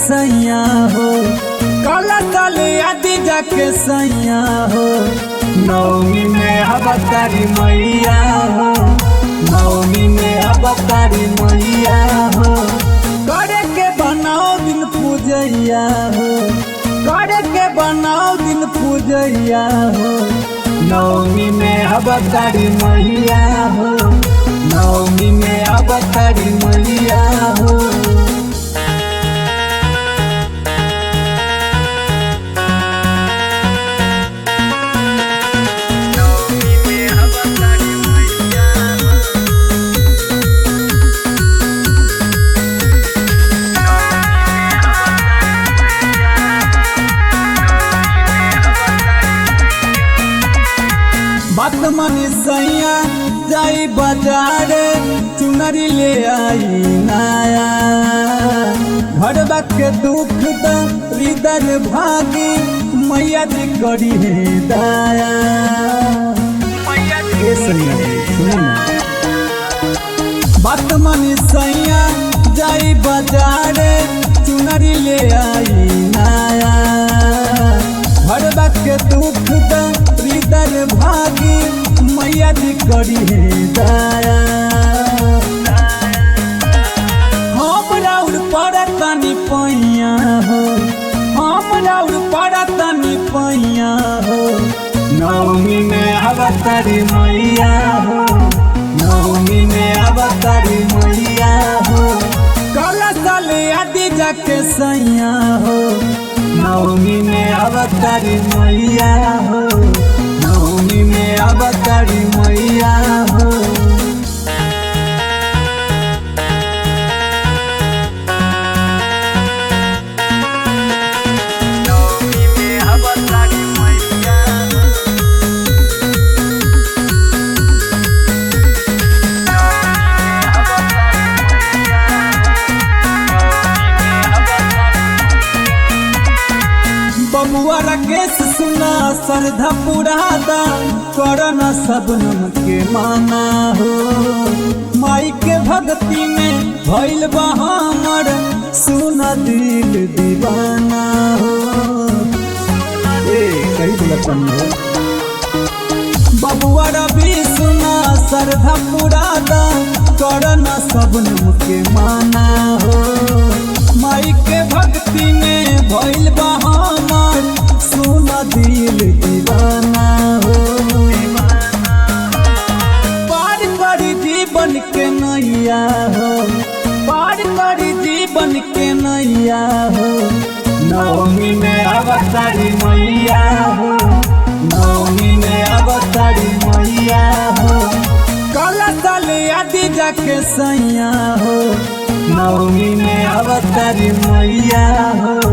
सैया हो, काला साले आदि जाके सैया हो। नवमी में अवतारी मैया हो, नवमी में अवतारी मैया हो। करे के बनाओ दिन पूजैया हो, करे के बनाओ दिन पूजैया हो। नवमी में अवतारी मैया हो, नवमी में अवतारी मैया हो। बात मानी सैया जाई बाजारे, चुनरी ले आई नया। भरवा के दुख हृदय भागी, मैया जी करी है दया। बात मानी सैया जाई बाजारे, चुनरी ले आई नया। भरवा के दुख हृदय भागी, मैया जी करी है दया। हम राउर पड़तानी पैया हो, हम राउर पड़तानी पैया हो। नवमी में अवतारी मैया हो, नवमी में अवतारी मैया हो। काला साले आदि जाके सैया हो, नवमी में अवतारी मैया हो, नवमी में अवतारी मैया हो। बबुआ राकेश सुना श्रद्धा पुरादा, करना सबनम के माना हो। माई के भक्ति में भइल बा हमर, सुना दिल दीवाना हो। बबुआ रवि सुना श्रद्धा पुरादा, करना सबनम के माना हो। माई के भक्ति में भइल बा हमर, सुना दिल दीवाना हो। पार करी जीवन के नैया हो, पार करी जीवन के नैया हो। नवमी में अवतारी मैया हो, नवमी में अवतारी मैया हो। काला साले आदि जाके सैया हो, नवमी में अवतारी मैया हो।